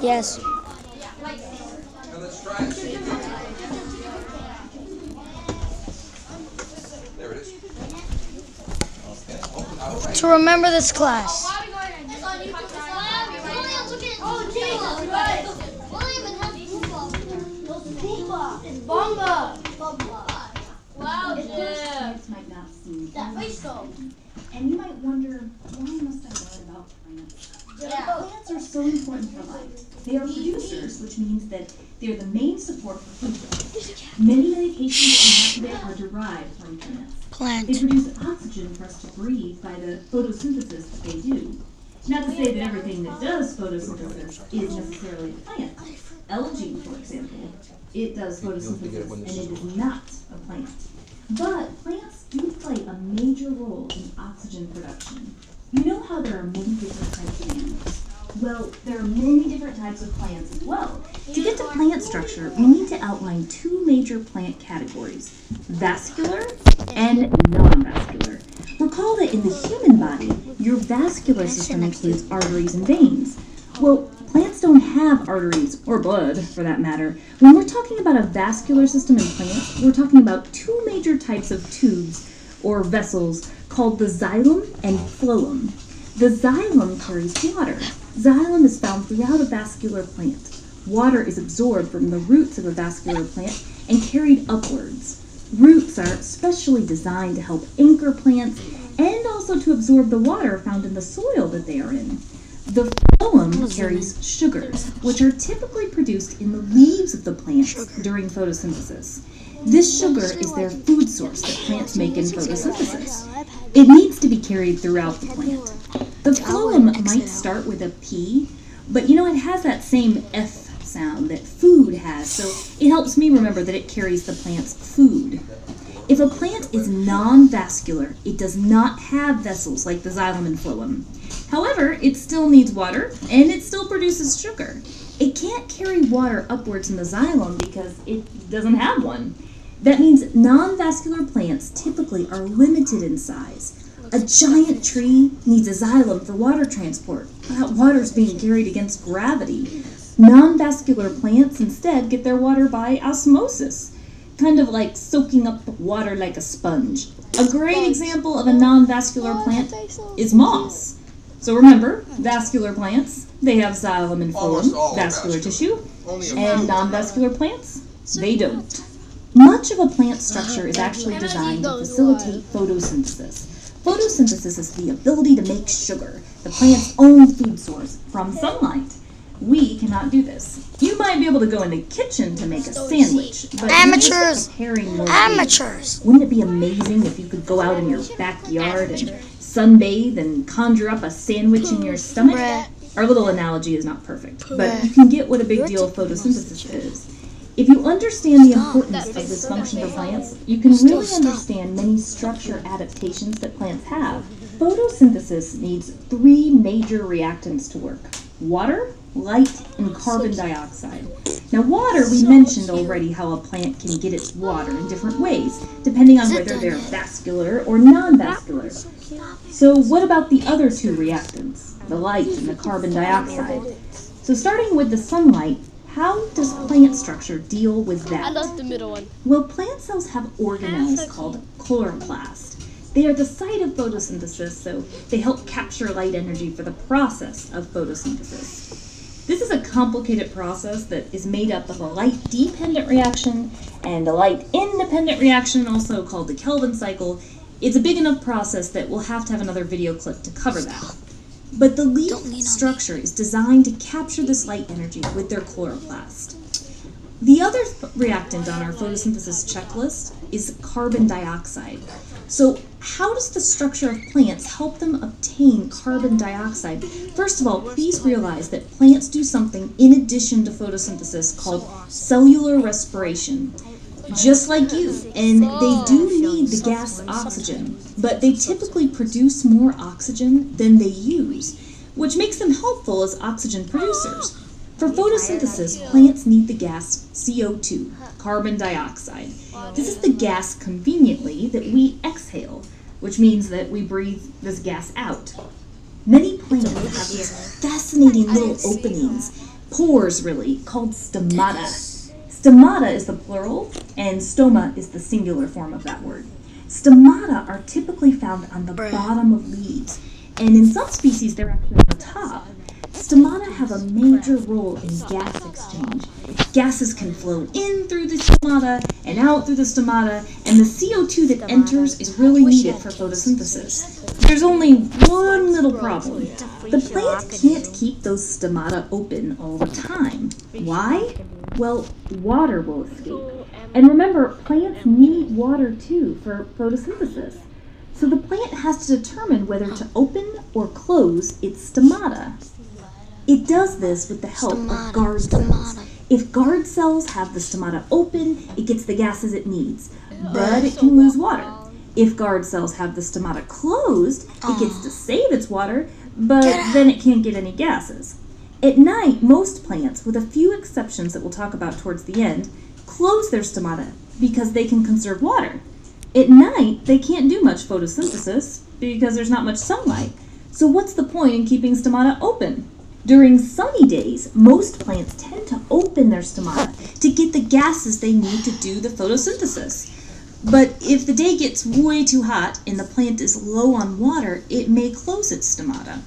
Yes. Now let's try it. There it is. Okay. Open. I hope I To remember this class. Wow, plants might not seem and you might wonder, why must I learn about plants? Plants are so important for life. They are producers, which means that they're the main support for food. Many medications that we have today are derived from plants. They Plant. produce oxygen for us to breathe by the photosynthesis that they do. Not to say that everything that does photosynthesis is necessarily a plant. Algae, for example, it does photosynthesis and it is not a plant. But plants do play a major role in oxygen production. You know how there are many different types of animals? Well, there are many different types of plants as well. To get to plant structure, we need to outline two major plant categories, vascular and non-vascular. Recall that in the human body, your vascular system includes arteries and veins. Well, plants don't have arteries, or blood for that matter. When we're talking about a vascular system in plants, we're talking about two major types of tubes, or vessels, called the xylem and phloem. The xylem carries water. Xylem is found throughout a vascular plant. Water is absorbed from the roots of a vascular plant and carried upwards. Roots are specially designed to help anchor plants and also to absorb the water found in the soil that they are in. The phloem carries sugars, which are typically produced in the leaves of the plants during photosynthesis. This sugar is their food source that plants make in photosynthesis. It needs to be carried throughout the plant. The phloem might start with a P, but it has that same F sound that food has, so it helps me remember that it carries the plant's food. If a plant is non-vascular, it does not have vessels like the xylem and phloem. However, it still needs water, and it still produces sugar. It can't carry water upwards in the xylem because it doesn't have one. That means non-vascular plants typically are limited in size. A giant tree needs a xylem for water transport. That water's being carried against gravity. Non-vascular plants instead get their water by osmosis, kind of like soaking up water like a sponge. A great example of a non-vascular plant is moss. So remember, vascular plants, they have xylem and phloem, vascular tissue, and non-vascular plants, they don't. Much of a plant structure is actually designed to facilitate photosynthesis. Photosynthesis is the ability to make sugar, the plant's own food source, from sunlight. We cannot do this. You might be able to go in the kitchen to make a sandwich, but Amateurs. preparing more Amateurs. Wouldn't it be amazing if you could go out in your backyard and sunbathe and conjure up a sandwich in your stomach? Our little analogy is not perfect, but you can get what a big deal photosynthesis is. If you understand the importance of this function for plants, you can really understand many structure adaptations that plants have. Photosynthesis needs three major reactants to work: water, light, and carbon dioxide. Now water, we mentioned already how a plant can get its water in different ways, depending on whether they're vascular or non-vascular. So what about the other two reactants, the light and the carbon dioxide? So starting with the sunlight, how does plant structure deal with that? I love the middle one. Well, plant cells have organelles called chloroplast. They are the site of photosynthesis, so they help capture light energy for the process of photosynthesis. This is a complicated process that is made up of a light-dependent reaction and a light-independent reaction, also called the Kelvin cycle. It's a big enough process that we'll have to have another video clip to cover that. But the leaf structure is designed to capture this light energy with their chloroplast. The other reactant on our photosynthesis checklist is carbon dioxide. So how does the structure of plants help them obtain carbon dioxide? First of all, please realize that plants do something in addition to photosynthesis called cellular respiration. Just like you, and they do need the gas oxygen, but they typically produce more oxygen than they use, which makes them helpful as oxygen producers. For photosynthesis, plants need the gas CO2, carbon dioxide. This is the gas conveniently that we exhale, which means that we breathe this gas out. Many plants have these fascinating little openings, pores really, called stomata. Stomata is the plural, and stoma is the singular form of that word. Stomata are typically found on the bottom of leaves, and in some species they're actually on the top. Stomata have a major role in gas exchange. Gases can flow in through the stomata and out through the stomata, and the CO2 that enters is really needed for photosynthesis. There's only one little problem. The plant can't keep those stomata open all the time. Why? Well, water will escape. And remember, plants need water too for photosynthesis. So the plant has to determine whether to open or close its stomata. It does this with the help of guard cells. If guard cells have the stomata open, it gets the gases it needs, but it can lose water. If guard cells have the stomata closed, it gets to save its water, but then it can't get any gases. At night, most plants, with a few exceptions that we'll talk about towards the end, close their stomata because they can conserve water. At night, they can't do much photosynthesis because there's not much sunlight. So what's the point in keeping stomata open? During sunny days, most plants tend to open their stomata to get the gases they need to do the photosynthesis. But if the day gets way too hot and the plant is low on water, it may close its stomata.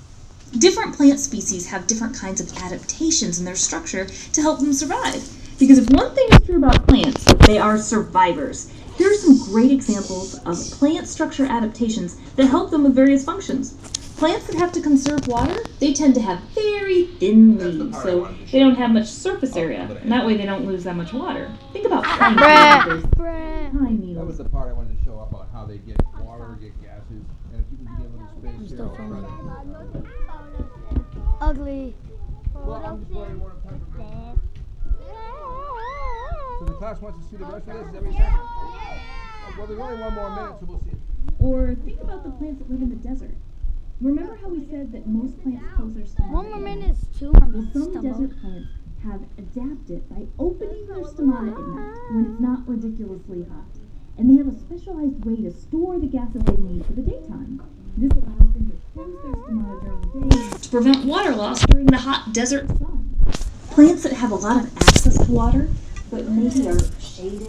Different plant species have different kinds of adaptations in their structure to help them survive. Because if one thing is true about plants, they are survivors. Here are some great examples of plant structure adaptations that help them with various functions. Plants that have to conserve water, they tend to have very thin leaves, so they don't have much surface area, and that way they don't lose that much water. Think about plants with those pine That needles. was the part I wanted to show up on how they get water, get gases, and if you can give them a little space here. I'll try to- Ugly. Well, I'm just wondering what I'm talking about. So the class wants to see the rest of this, is that what you're saying? Well, there's only one more minute, so we'll see. Or think about the plants that live in the desert. Remember how we said that most plants close their stomata? One more minute is 2 more Well, minutes. some desert plants have adapted by opening their stomata at night when it's not ridiculously hot. And they have a specialized way to store the gases they need for the daytime. This allows them to close their stomata during the day to prevent water loss during the hot desert sun. Plants that have a lot of access to water, but maybe are shaded